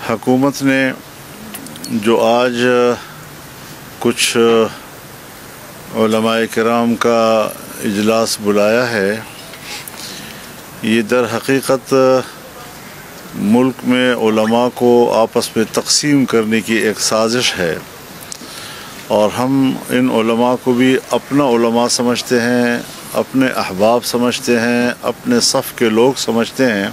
حکومت نے جو آج کچھ علماء کرام کا اجلاس بلایا ہے، یہ در حقیقت ملک میں علماء کو آپس میں تقسیم کرنے کی ایک سازش ہے، اور ہم ان علماء کو بھی اپنا علماء سمجھتے ہیں، اپنے احباب سمجھتے ہیں، اپنے صف کے لوگ سمجھتے ہیں۔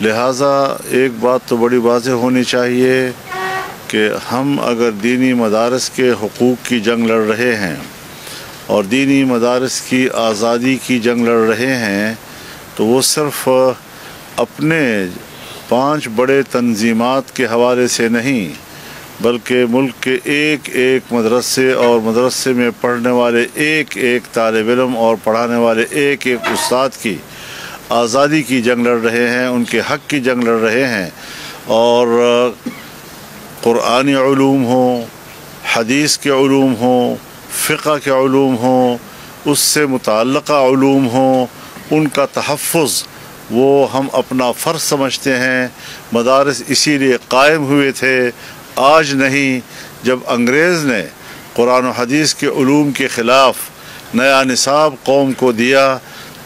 لہٰذا ایک بات تو بڑی واضح ہونی چاہیے کہ ہم اگر دینی مدارس کے حقوق کی جنگ لڑ رہے ہیں اور دینی مدارس کی آزادی کی جنگ لڑ رہے ہیں، تو وہ صرف اپنے 5 بڑے تنظیمات کے حوالے سے نہیں، بلکہ ملک کے ایک ایک مدرسے اور مدرسے میں پڑھنے والے ایک ایک طالب علم اور پڑھانے والے ایک ایک استاد کی آزادی کی جنگ لڑ رہے ہیں، ان کے حق کی جنگ لڑ رہے ہیں۔ اور قرآنی علوم ہوں، حدیث کے علوم ہوں، فقہ کے علوم ہوں، اس سے متعلقہ علوم ہوں، ان کا تحفظ وہ ہم اپنا فرض سمجھتے ہیں۔ مدارس اسی لیے قائم ہوئے تھے، آج نہیں۔ جب انگریز نے قرآن و حدیث کے علوم کے خلاف نیا نصاب قوم کو دیا،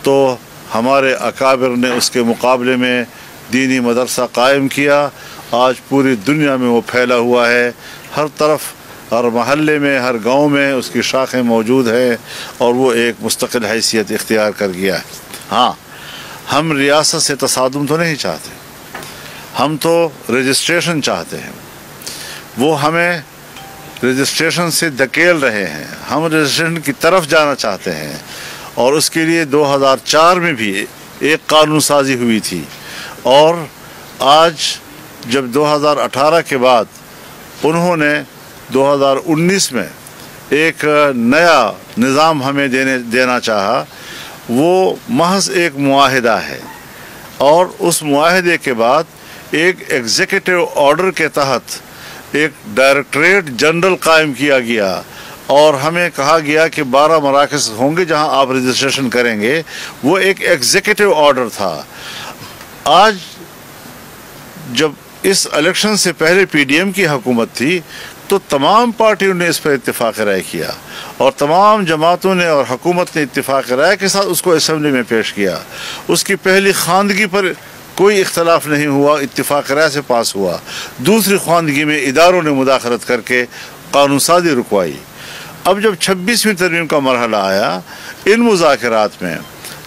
تو ہمارے اکابر نے اس کے مقابلے میں دینی مدرسہ قائم کیا۔ آج پوری دنیا میں وہ پھیلا ہوا ہے، ہر طرف، ہر محلے میں، ہر گاؤں میں اس کی شاخیں موجود ہیں، اور وہ ایک مستقل حیثیت اختیار کر گیا ہے۔ ہاں، ہم ریاست سے تصادم تو نہیں چاہتے، ہم تو رجسٹریشن چاہتے ہیں۔ وہ ہمیں رجسٹریشن سے دھکیل رہے ہیں، ہم رجسٹریشن کی طرف جانا چاہتے ہیں، اور اس کے لیے 2004 میں بھی ایک قانون سازی ہوئی تھی، اور آج جب 2018 کے بعد انہوں نے 2019 میں ایک نیا نظام ہمیں دینا چاہا، وہ محض ایک معاہدہ ہے، اور اس معاہدے کے بعد ایک ایگزیکٹو آرڈر کے تحت ایک ڈائریکٹریٹ جنرل قائم کیا گیا، اور ہمیں کہا گیا کہ 12 مراکز ہوں گے جہاں آپ رجسٹریشن کریں گے۔ وہ ایک ایگزیکٹو آرڈر تھا۔ آج جب اس الیکشن سے پہلے پی ڈی ایم کی حکومت تھی، تو تمام پارٹیوں نے اس پر اتفاق رائے کیا، اور تمام جماعتوں نے اور حکومت نے اتفاق رائے کے ساتھ اس کو اسمبلی میں پیش کیا۔ اس کی پہلی خواندگی پر کوئی اختلاف نہیں ہوا، اتفاق رائے سے پاس ہوا۔ دوسری خواندگی میں اداروں نے مداخلت کر کے قانون سازی رکوائی۔ اب جب 26ویں ترمیم کا مرحلہ آیا، ان مذاکرات میں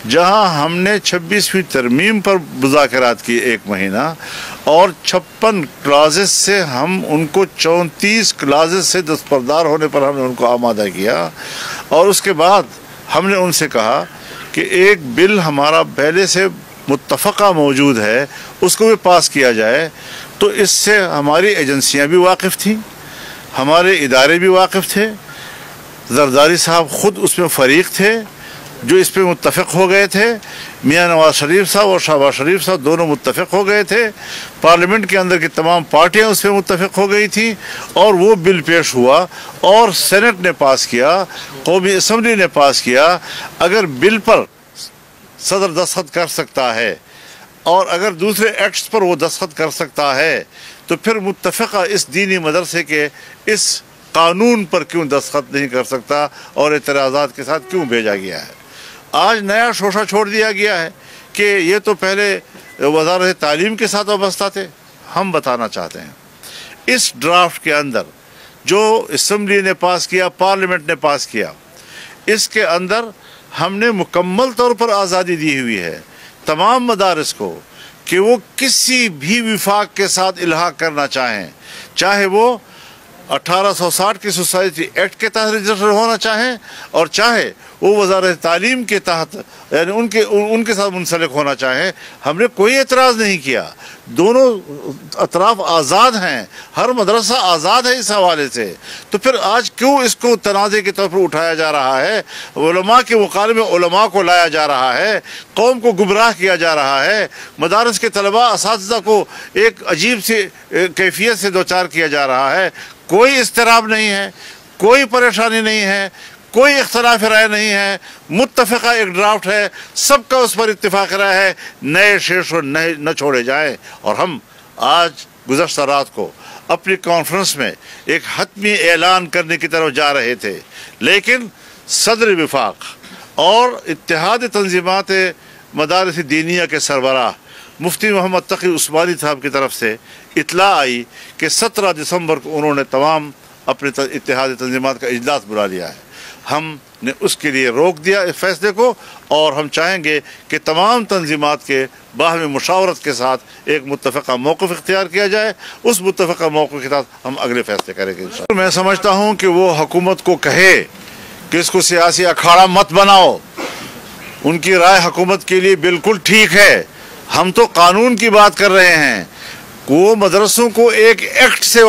جہاں ہم نے 26ویں ترمیم پر مذاکرات کی 1 مہینہ، اور 56 کلازز سے ہم ان کو 34 کلازز سے دستبردار ہونے پر ہم نے ان کو آمادہ کیا، اور اس کے بعد ہم نے ان سے کہا کہ ایک بل ہمارا پہلے سے متفقہ موجود ہے، اس کو بھی پاس کیا جائے۔ تو اس سے ہماری ایجنسیاں بھی واقف تھیں، ہمارے ادارے بھی واقف تھے، زرداری صاحب خود اس میں فریق تھے جو اس پہ متفق ہو گئے تھے، میاں نواز شریف صاحب اور شہباز شریف صاحب دونوں متفق ہو گئے تھے، پارلیمنٹ کے اندر کی تمام پارٹیاں اس پہ متفق ہو گئی تھیں، اور وہ بل پیش ہوا، اور سینٹ نے پاس کیا، قومی اسمبلی نے پاس کیا۔ اگر بل پر صدر دستخط کر سکتا ہے، اور اگر دوسرے ایکٹس پر وہ دستخط کر سکتا ہے، تو پھر متفقہ اس دینی مدرسے کے اس قانون پر کیوں دستخط نہیں کر سکتا، اور اعتراضات کے ساتھ کیوں بھیجا گیا ہے؟ آج نیا شوشہ چھوڑ دیا گیا ہے کہ یہ تو پہلے وزارت تعلیم کے ساتھ وابستہ تھے۔ ہم بتانا چاہتے ہیں، اس ڈرافٹ کے اندر جو اسمبلی نے پاس کیا، پارلیمنٹ نے پاس کیا، اس کے اندر ہم نے مکمل طور پر آزادی دی ہوئی ہے تمام مدارس کو کہ وہ کسی بھی وفاق کے ساتھ الحاق کرنا چاہیں، چاہے وہ 1860 کی سوسائٹی ایکٹ کے تحت رجسٹر ہونا چاہیں، اور چاہے وہ وزارت تعلیم کے تحت، یعنی ان کے ساتھ منسلک ہونا چاہیں۔ ہم نے کوئی اعتراض نہیں کیا، دونوں اطراف آزاد ہیں، ہر مدرسہ آزاد ہے اس حوالے سے۔ تو پھر آج کیوں اس کو تنازع کے طور پر اٹھایا جا رہا ہے؟ علماء کے مقابلے میں علماء کو لایا جا رہا ہے، قوم کو گمراہ کیا جا رہا ہے، مدارس کے طلباء اساتذہ کو ایک عجیب سی کیفیت سے دوچار کیا جا رہا ہے۔ کوئی اضطراب نہیں ہے، کوئی پریشانی نہیں ہے، کوئی اختلاف رائے نہیں ہے، متفقہ ایک ڈرافٹ ہے، سب کا اس پر اتفاق رائے ہے، نئے شیش نہ چھوڑے جائیں، اور ہم आज गुज़श्ता रात को अपनी कॉन्फ्रेंस में एक हतमी ऐलान करने की तरफ जा रहे थे, लेकिन सदर विफाक और इत्तेहाद तंजीमात मदारिस दीनिया के सरबराह मुफ्ती मोहम्मद तकी उस्मानी साहब की तरफ से इत्तला आई कि 17 दिसंबर को उन्होंने तमाम अपने इत्तेहाद तंजीमात का इजलास बुला लिया है। हमने उसके लिए रोक दिया इस फैसले को, और हम चाहेंगे कि तमाम तंजीमात के बाहमी मुशावरत के साथ एक मुत्तफ़क़ा मौक़िफ़ इख्तियार किया जाए। उस मुत्तफ़क़ा मौक़िफ़ के साथ हम अगले फैसले करेंगे। मैं समझता हूँ कि वो हुकूमत को कहे कि इसको सियासी अखाड़ा मत बनाओ। उनकी राय हुकूमत के लिए बिल्कुल ठीक है। हम तो कानून की बात कर रहे हैं। वो मदरसों को एक एक्ट से,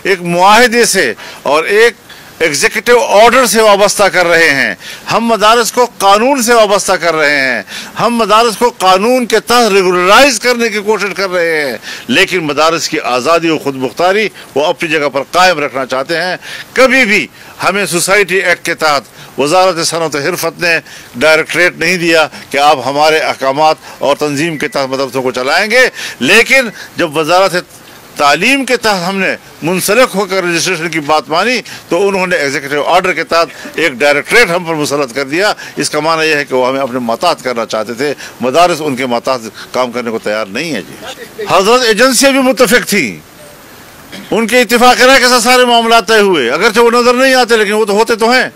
एक मुआहदे से और एक एग्जीक्यूटिव ऑर्डर से वाबस्ता कर रहे हैं। हम मदारस को कानून से वाबस्ता कर रहे हैं। हम मदारस को कानून के तहत रेगुलराइज करने की कोशिश कर रहे हैं, लेकिन मदारस की आज़ादी और खुद मुख्तारी वो अपनी जगह पर कायम रखना चाहते हैं। कभी भी हमें सोसाइटी एक्ट के तहत वज़ारत सनअत हिरफत ने डायरेक्टरेट नहीं दिया कि आप हमारे अहकामात और तंजीम के तहत मदरसों को चलाएंगे, लेकिन जब वज़ारत तालीम के तहत हमने मुंसलिक होकर रजिस्ट्रेशन की बात मानी तो उन्होंने एग्जीक्यूटिव ऑर्डर के तहत एक डायरेक्टरेट हम पर मुसल्लत कर दिया। इसका माना यह है कि वो हमें अपने मातात करना चाहते थे। मदारस उनके मातात काम करने को तैयार नहीं है जी। हजरत एजेंसियाँ भी मुत्तफिक थी, उनके इत्तेफाक राय के साथ सारे मामला तय हुए। अगरचे वो नजर नहीं आते, लेकिन वो तो होते तो हैं,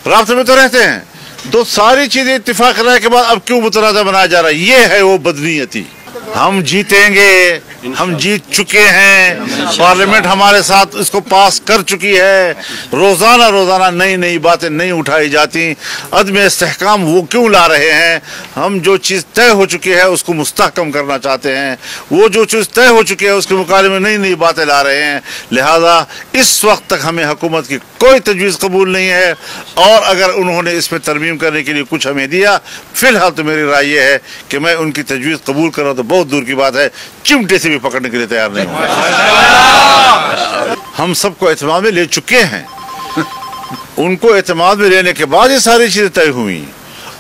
राब्ते में तो रहते हैं। तो सारी चीजें इत्तेफाक राय के बाद अब क्यों मुतनाज़ा बनाया जा रहा है? ये है वो बदनीयती। हम जीतेंगे, हम जीत चुके हैं। पार्लियामेंट हमारे साथ इसको पास कर चुकी है। रोजाना नई नई बातें नहीं उठाई जाती। अदम इस्तेहकाम वो क्यों ला रहे हैं? हम जो चीज़ तय हो चुकी है उसको मुस्तहकम करना चाहते हैं। वो जो चीज़ तय हो चुकी है उसके मुकाबले में नई नई बातें ला रहे हैं। लिहाजा इस वक्त तक हमें हुकूमत की कोई तजवीज़ कबूल नहीं है, और अगर उन्होंने इसमें तरमीम करने के लिए कुछ हमें दिया, फिलहाल तो मेरी राय ये है कि मैं उनकी तजवीज़ कबूल करना तो बहुत दूर की बात है, चिमटे से भी पकड़ने के लिए तैयार नहीं हूँ। हम सबको एतमाद में ले चुके हैं। उनको एतमाद में लेने के बाद ये सारी चीजें तय हुई,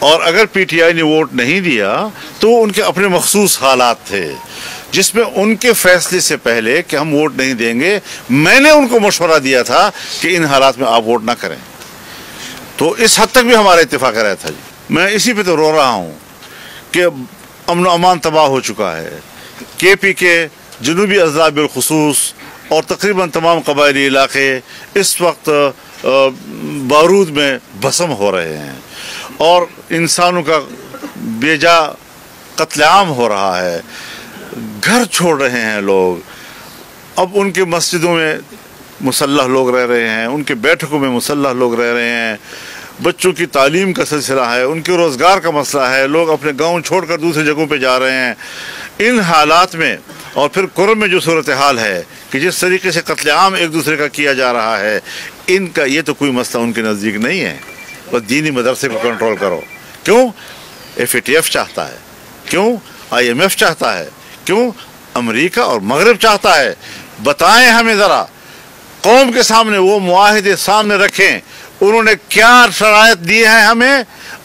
और अगर पीटीआई ने वोट नहीं दिया तो उनके अपने मखसूस हालात थे जिसमें उनके फैसले से पहले कि हम वोट नहीं देंगे, मैंने उनको मशवरा दिया था कि इन हालात में आप वोट ना करें। तो इस हद तक भी हमारा इत्तेफाक रहा था जी। मैं इसी पे तो रो रहा हूँ कि अमन अमान तबाह हो चुका है। केपी के जनूबी अज़ला बिलखुसूस और तकरीबन तमाम कबायली इलाके इस वक्त बारूद में भस्म हो रहे हैं, और इंसानों का बेजा कत्लेआम हो रहा है। घर छोड़ रहे हैं लोग। अब उनके मस्जिदों में मुसल्लह लोग रह रहे हैं, उनके बैठकों में मुसल्लह लोग रह रहे हैं। बच्चों की तालीम का सिलसिला है, उनके रोज़गार का मसला है। लोग अपने गांव छोड़कर दूसरी जगहों पे जा रहे हैं। इन हालात में और फिर कुर्म में जो सूरत हाल है कि जिस तरीके से कत्लेआम एक दूसरे का किया जा रहा है, इनका ये तो कोई मसला उनके नज़दीक नहीं है। बस दीनी मदरसे को कंट्रोल करो। क्यों FATF चाहता है, क्यों IMF चाहता है, क्यों अमेरिका और मगरब चाहता है? बताएं हमें ज़रा, कौम के सामने वो मुआहिदे सामने रखें। उन्होंने क्या शराइत दी है हमें,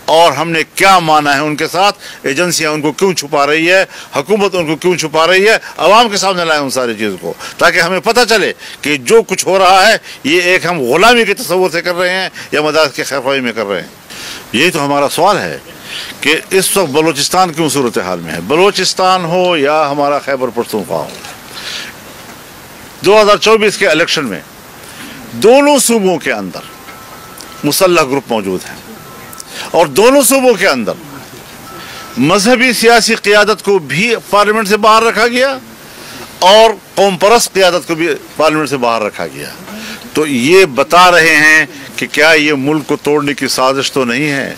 और हमने क्या माना है उनके साथ। एजेंसियां उनको क्यों छुपा रही है, हुकूमत उनको क्यों छुपा रही है? आवाम के सामने लाएं उन सारी चीज़ों को, ताकि हमें पता चले कि जो कुछ हो रहा है ये एक हम गुलामी के तस्वुर से कर रहे हैं या मदाद के खैरख्वाही में कर रहे हैं। यही तो हमारा सवाल है कि इस वक्त बलूचिस्तान क्यों सूरत हाल में है। बलूचिस्तान हो या हमारा खैबर पख्तूनख्वा हो, 2024 के इलेक्शन में दोनों सूबों के अंदर मुसल्लह ग्रुप मौजूद हैं, और दोनों सूबों के अंदर मजहबी सियासी क़ियादत को भी पार्लियामेंट से बाहर रखा गया और कौम परस्त क़ियादत को भी पार्लियामेंट से बाहर रखा गया। तो ये बता रहे हैं कि क्या ये मुल्क को तोड़ने की साजिश तो नहीं है।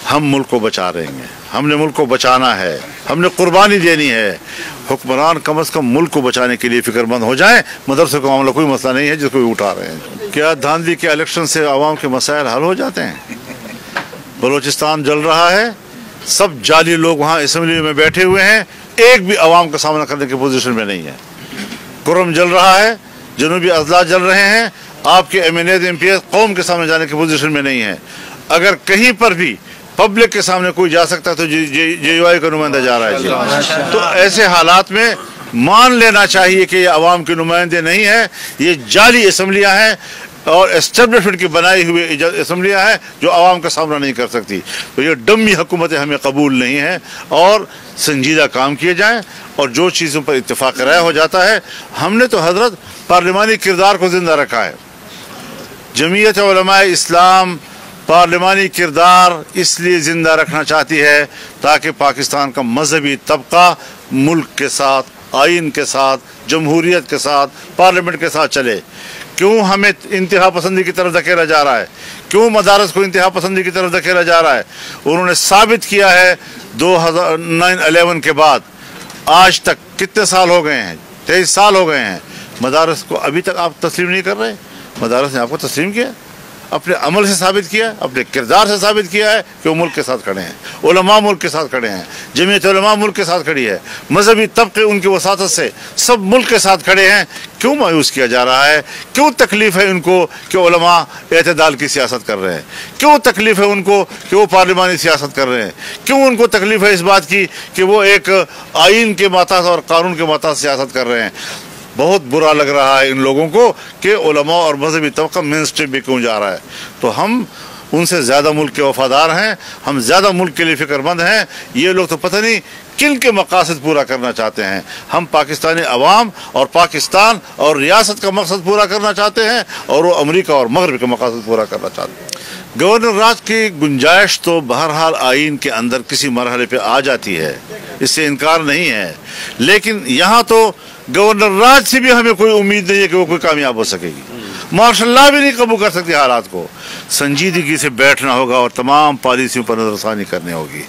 हम मुल्क को बचा रहे हैं, हमने मुल्क को बचाना है, हमने कुर्बानी देनी है। हुक्मरान कम अज़ कम मुल्क को बचाने के लिए फिक्रमंद हो जाएं। मदरसे का मामला कोई मसला नहीं है जिसको भी उठा रहे हैं। क्या धांधली के इलेक्शन से आवाम के मसाइल हल हो जाते हैं? बलूचिस्तान जल रहा है, सब जाली लोग वहाँ असम्बली में बैठे हुए हैं, एक भी आवाम का सामना करने की पोजीशन में नहीं है। कुर्म जल रहा है, जनूबी अजला जल रहे हैं, आपके MNAs MPs कौम के सामने जाने की पोजीशन में नहीं है। अगर कहीं पर भी पब्लिक के सामने कोई जा सकता है तो JUI का नुमाइंदा जा रहा है जी। तो ऐसे हालात में मान लेना चाहिए कि ये अवाम के नुमाइंदे नहीं है, ये जाली असम्बलियाँ हैं और एस्टेब्लिशमेंट की बनाई हुई असम्बलियाँ हैं जो आवाम का सामना नहीं कर सकती। तो ये डमी हुकूमतें हमें कबूल नहीं हैं और संजीदा काम किए जाएँ और जो चीज़ों पर इत्तेफाक राय हो जाता है। हमने तो हज़रत पार्लिमानी किरदार को ज़िंदा रखा है। जमीयत उलमाए इस्लाम पार्लिमानी किरदार इसलिए ज़िंदा रखना चाहती है ताकि पाकिस्तान का मजहबी तबका मुल्क के साथ, आइन के साथ, जमहूरियत के साथ, पार्लियामेंट के साथ चले। क्यों हमें इंतहा पसंदी की तरफ धकेला जा रहा है? क्यों मदारस को इंतहा पसंदी की तरफ धकेला जा रहा है? उन्होंने साबित किया है 2009-11 के बाद आज तक कितने साल हो गए हैं? 23 साल हो गए हैं। मदारस को अभी तक आप तस्लीम नहीं कर रहे। मदारस ने आपको तस्लीम किया, अपने अमल से साबित किया, अपने किरदार से साबित किया है कि वो मुल्क के साथ खड़े हैं, उलमा मुल्क के साथ खड़े हैं, जमीयत उलमा मुल्क के साथ खड़ी है, मजहबी तबके उनकी वसातत से सब मुल्क के साथ खड़े हैं। क्यों मायूस किया जा रहा है? क्यों तकलीफ़ है उनको कि उलमा एतदाल की सियासत कर रहे हैं? क्यों तकलीफ़ है उनको कि वो पार्लिमानी सियासत कर रहे हैं? क्यों उनको तकलीफ़ है इस बात की कि वो एक आइन के माताहत और कानून के माताहत सियासत कर रहे हैं? बहुत बुरा लग रहा है इन लोगों को कि उलमा और मजहबी तबका मेन स्ट्रीम में क्यों जा रहा है। तो हम उनसे ज़्यादा मुल्क के वफादार हैं, हम ज़्यादा मुल्क के लिए फ़िक्रमंद हैं। ये लोग तो पता नहीं किन के मकासद पूरा करना चाहते हैं। हम पाकिस्तानी अवाम और पाकिस्तान और रियासत का मकसद पूरा करना चाहते हैं और वो अमेरिका और मगरब का मकासद पूरा करना चाहते हैं। गवर्नर राज की गुंजाइश तो बहरहाल आइन के अंदर किसी मरहले पे आ जाती है, इससे इनकार नहीं है, लेकिन यहाँ तो गवर्नर राज से भी हमें कोई उम्मीद नहीं है कि वो कोई कामयाब हो सकेगी। मार्शल लॉ भी नहीं कबूल कर सकती हालात को। संजीदगी से बैठना होगा और तमाम पॉलिसियों पर नजरसानी करनी होगी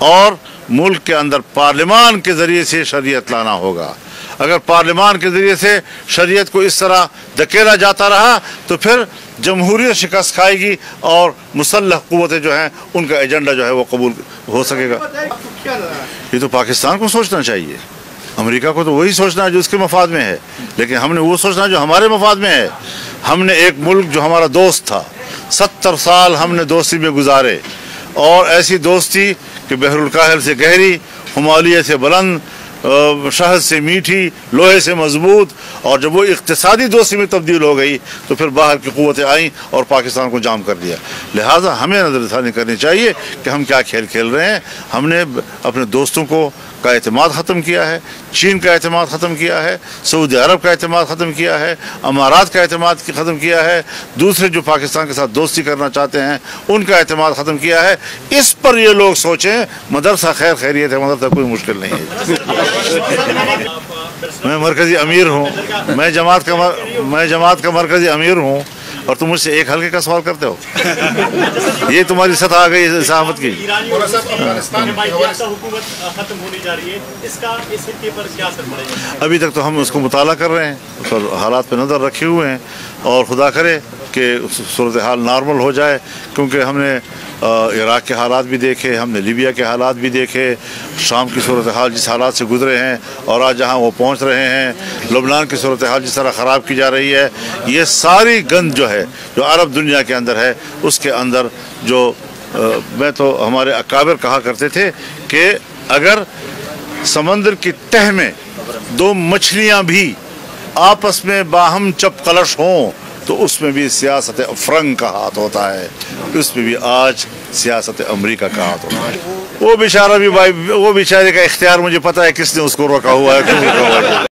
और मुल्क के अंदर पार्लियामान के ज़रिए से शरीयत लाना होगा। अगर पार्लियामान के ज़रिए से शरीयत को इस तरह धकेला जाता रहा तो फिर जमहूरियत शिकस्त खाएगी और मुसल्लह क़ुव्वतें जो हैं उनका एजेंडा जो है वो कबूल हो सकेगा। ये तो पाकिस्तान को सोचना चाहिए। अमेरिका को तो वही सोचना है जो उसके मफाद में है, लेकिन हमने वो सोचना जो हमारे मफाद में है। हमने एक मुल्क जो हमारा दोस्त था, 70 साल हमने दोस्ती में गुजारे और ऐसी दोस्ती कि बहरुल काहिल से गहरी, हिमालय से बुलंद, शहद से मीठी, लोहे से मजबूत, और जब वो इक़्तिसादी दोस्ती में तब्दील हो गई तो फिर बाहर की क़ुव्वतें आईं और पाकिस्तान को जाम कर दिया। लिहाजा हमें नज़रसानी करनी चाहिए कि हम क्या खेल खेल रहे हैं। हमने अपने दोस्तों का एतमाद ख़त्म किया है, चीन का एतमाद ख़त्म किया है, सऊदी अरब का एतमाद ख़त्म किया है, अमारात का एतमाद ख़त्म किया है, दूसरे जो पाकिस्तान के साथ दोस्ती करना चाहते हैं उनका एतमाद ख़त्म किया है। इस पर ये लोग सोचें। मदरसा खैर खैरियत है, मदरसा कोई मुश्किल नहीं है। मैं मरकज़ी अमीर हूँ, मैं जमात का मरकज़ी अमीर हूँ और तुम मुझसे एक हल्के का सवाल करते हो। ये तुम्हारी सतह आ गई सहाफत की। अभी तक तो हम उसको मुताला कर रहे हैं, उस पर हालात पे नज़र रखे हुए हैं और खुदा करे कि सूरत हाल नॉर्मल हो जाए, क्योंकि हमने इराक़ के हालात भी देखे, हमने लीबिया के हालात भी देखे, शाम की सूरत हाल जिस हालात से गुजरे हैं और आज जहाँ वो पहुँच रहे हैं, लबनान की सूरत हाल जिस तरह ख़राब की जा रही है, ये सारी गंद जो है जो अरब दुनिया के अंदर है उसके अंदर जो मैं तो हमारे अकाबिर कहा करते थे कि अगर समंदर की तह में दो मछलियाँ भी आपस में बाहम चपकलश हों तो उसमें भी सियासत अफरंग का हाथ होता है, उसमें भी आज सियासत अमेरिका का हाथ होता है। वो बेचारा भी भाई, वो बेचारे का इख्तियार मुझे पता है किसने उसको रोका हुआ है, क्यों रोका हुआ है।